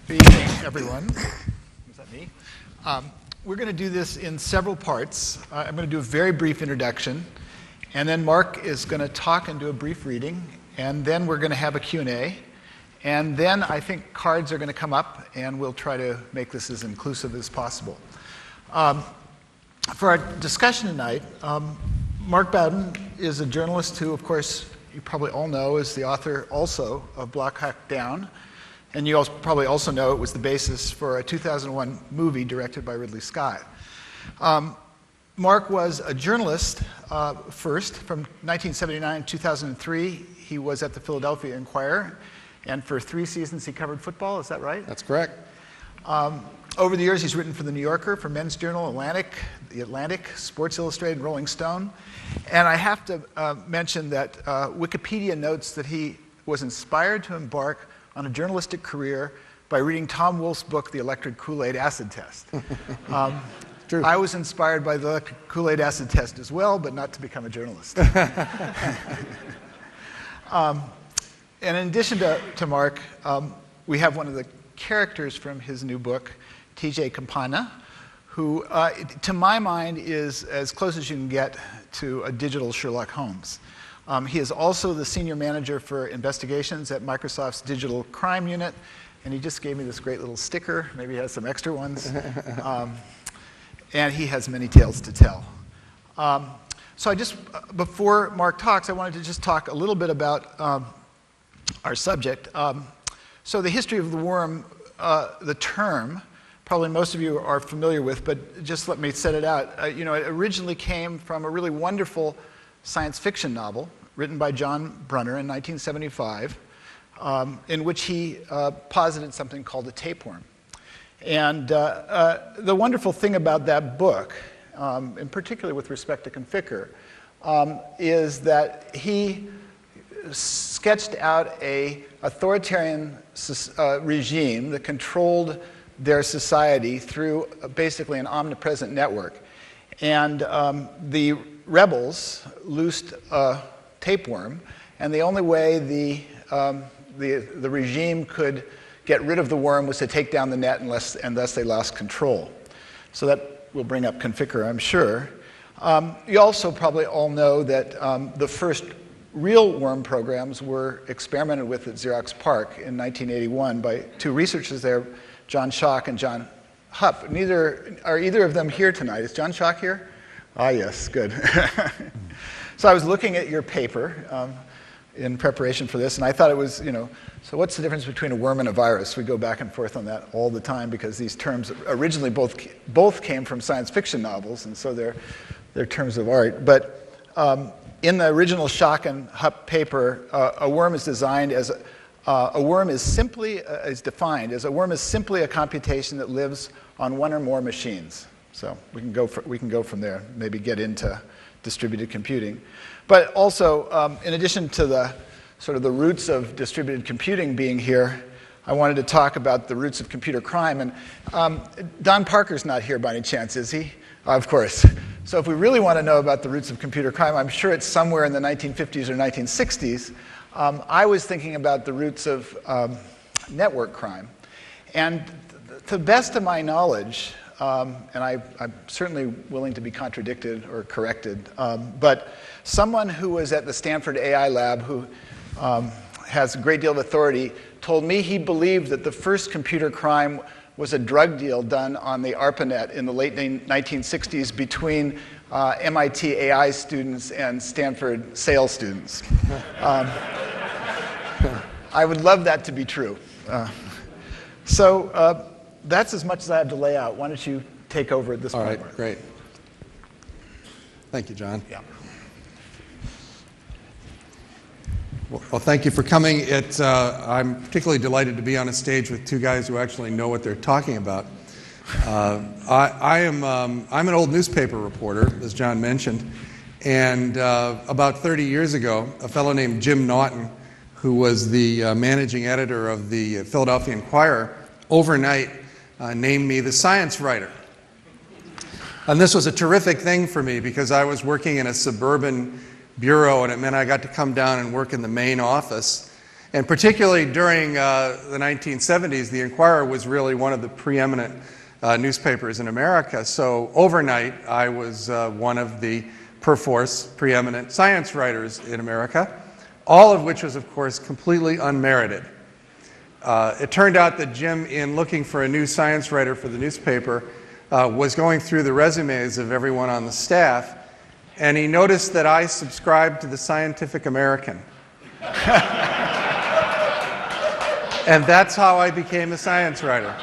Good evening, everyone. Was that me? We're going to do this in several parts. I'm going to do a very brief introduction, and then Mark is going to talk and do a brief reading, and then we're going to have a Q&A, and then I think cards are going to come up, and we'll try to make this as inclusive as possible. For our discussion tonight, Mark Bowden is a journalist who, of course, you probably all know is the author also of Block Hawk Down. And you probably also know it was the basis for a 2001 movie directed by Ridley Scott. Mark was a journalist first. From 1979 to 2003, he was at the Philadelphia Inquirer. And for 3 seasons, he covered football. Is that right? That's correct. Over the years, he's written for The New Yorker, for Men's Journal, The Atlantic, Sports Illustrated, Rolling Stone. And I have to mention that Wikipedia notes that he was inspired to embark on a journalistic career by reading Tom Wolfe's book, The Electric Kool-Aid Acid Test. True. I was inspired by the Electric Kool-Aid Acid Test as well, but not to become a journalist. And in addition to Mark, we have one of the characters from his new book, TJ Campana, who, to my mind, is as close as you can get to a digital Sherlock Holmes. He is also the senior manager for investigations at Microsoft's digital crime unit, and he just gave me this great little sticker. Maybe he has some extra ones. And he has many tales to tell. So before Mark talks, I wanted to just talk a little bit about our subject. So the history of the worm, the term, probably most of you are familiar with, but just let me set it out. It originally came from a really wonderful science fiction novel written by John Brunner in 1975, in which he posited something called a tapeworm. And the wonderful thing about that book, in particular with respect to Conficker, is that he sketched out an authoritarian regime that controlled their society through basically an omnipresent network. And the rebels loosed a tapeworm, and the only way the regime could get rid of the worm was to take down the net, and thus they lost control. So that will bring up Conficker, I'm sure. You also probably all know that the first real worm programs were experimented with at Xerox PARC in 1981 by 2 researchers there, John Schock and John Hupp. Are either of them here tonight? Is John Schock here? Ah, yes, good. So I was looking at your paper in preparation for this, and I thought it was, so what's the difference between a worm and a virus? We go back and forth on that all the time because these terms originally both came from science fiction novels, and so they're terms of art. But in the original Schock and Hupp paper, a worm is defined as a worm is simply a computation that lives on one or more machines. So we can go from there, maybe get into distributed computing. But also, in addition to the sort of the roots of distributed computing being here, I wanted to talk about the roots of computer crime. And Don Parker's not here by any chance, is he? Of course. So if we really want to know about the roots of computer crime, I'm sure it's somewhere in the 1950s or 1960s. I was thinking about the roots of network crime. And to the best of my knowledge, and I'm certainly willing to be contradicted or corrected, but someone who was at the Stanford AI lab who has a great deal of authority told me he believed that the first computer crime was a drug deal done on the ARPANET in the late 1960s between MIT AI students and Stanford sales students. I would love that to be true. So that's as much as I have to lay out. Why don't you take over at this point? All right, great. Thank you, John. Yeah. Well, thank you for coming. I'm particularly delighted to be on a stage with 2 guys who actually know what they're talking about. I'm an old newspaper reporter, as John mentioned, and about 30 years ago, a fellow named Jim Naughton, who was the managing editor of the Philadelphia Inquirer, overnight named me the science writer. And this was a terrific thing for me because I was working in a suburban bureau, and it meant I got to come down and work in the main office. And particularly during the 1970s, the Enquirer was really one of the preeminent newspapers in America. So overnight, I was one of the perforce preeminent science writers in America, all of which was, of course, completely unmerited. It turned out that Jim, in looking for a new science writer for the newspaper, was going through the resumes of everyone on the staff, and he noticed that I subscribed to the Scientific American. And that's how I became a science writer.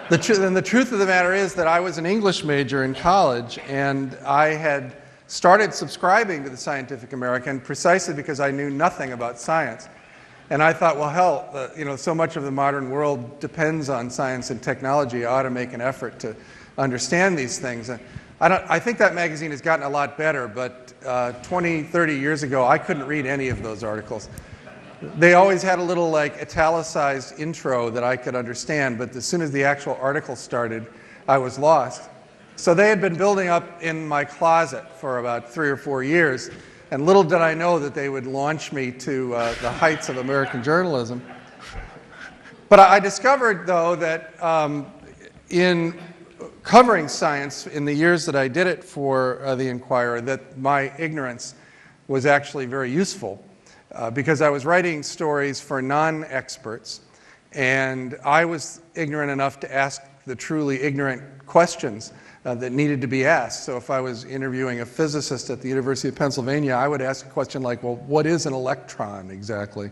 And the truth of the matter is that I was an English major in college, and I had started subscribing to the Scientific American precisely because I knew nothing about science. And I thought, well, hell, so much of the modern world depends on science and technology. I ought to make an effort to understand these things. I think that magazine has gotten a lot better, but 20, 30 years ago, I couldn't read any of those articles. They always had a little italicized intro that I could understand, but as soon as the actual article started, I was lost. So they had been building up in my closet for about 3 or 4 years, and little did I know that they would launch me to the heights of American journalism. But I discovered, though, that in covering science in the years that I did it for the Enquirer, that my ignorance was actually very useful. Because I was writing stories for non-experts, and I was ignorant enough to ask the truly ignorant questions that needed to be asked. So if I was interviewing a physicist at the University of Pennsylvania, I would ask a question like, well, what is an electron exactly?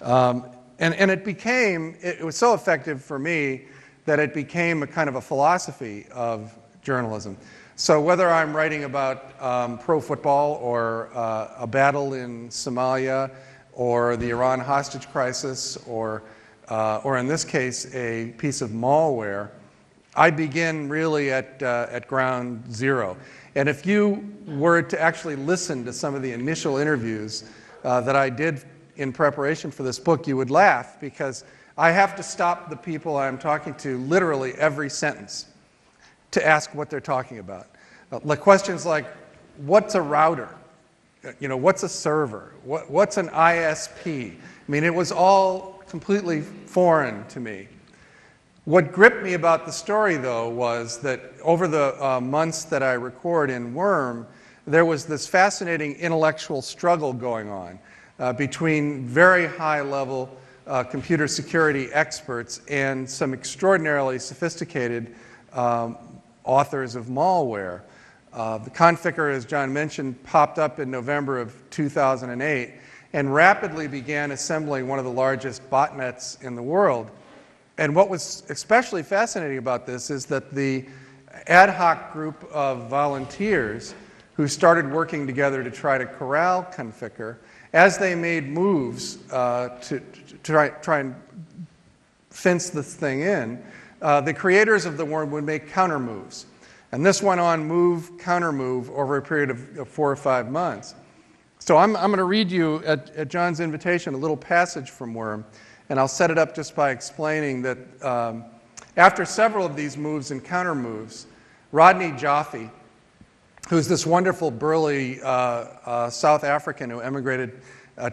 And it was so effective for me that it became a kind of a philosophy of journalism. So whether I'm writing about pro football or a battle in Somalia or the Iran hostage crisis or in this case a piece of malware, I begin really at ground zero. And if you were to actually listen to some of the initial interviews that I did in preparation for this book, you would laugh because I have to stop the people I'm talking to literally every sentence to ask what they're talking about. Like questions like, what's a router? What's a server? What's an ISP? I mean, it was all completely foreign to me. What gripped me about the story, though, was that over the months that I record in Worm, there was this fascinating intellectual struggle going on between very high-level computer security experts and some extraordinarily sophisticated authors of malware. The Conficker, as John mentioned, popped up in November of 2008 and rapidly began assembling one of the largest botnets in the world. And what was especially fascinating about this is that the ad hoc group of volunteers who started working together to try to corral Conficker, as they made moves to try and fence this thing in, the creators of the worm would make counter moves. And this went on move, counter move over a period of 4 or 5 months. So I'm going to read you, at John's invitation, a little passage from Worm, and I'll set it up just by explaining that after several of these moves and counter moves, Rodney Jaffe, who's this wonderful, burly South African who emigrated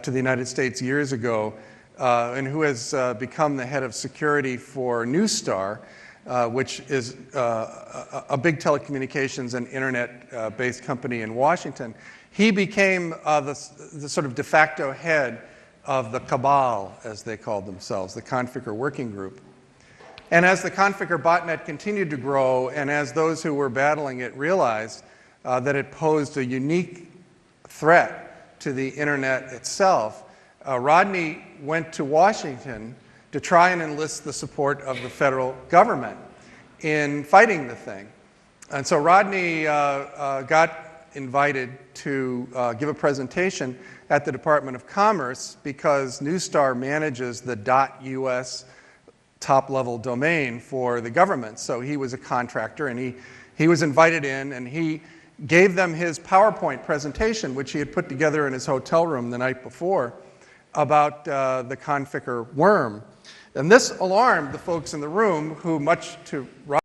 to the United States years ago, and who has become the head of security for Newstar, which is a big telecommunications and internet-based company in Washington. He became the sort of de facto head of the cabal, as they called themselves, the Conficker Working Group. And as the Conficker botnet continued to grow, and as those who were battling it realized that it posed a unique threat to the internet itself, Rodney went to Washington to try and enlist the support of the federal government in fighting the thing. And so Rodney got invited to give a presentation at the Department of Commerce because Newstar manages the .us top-level domain for the government. So he was a contractor, and he was invited in, and he gave them his PowerPoint presentation, which he had put together in his hotel room the night before, about the Conficker worm. And this alarmed the folks in the room, who, much to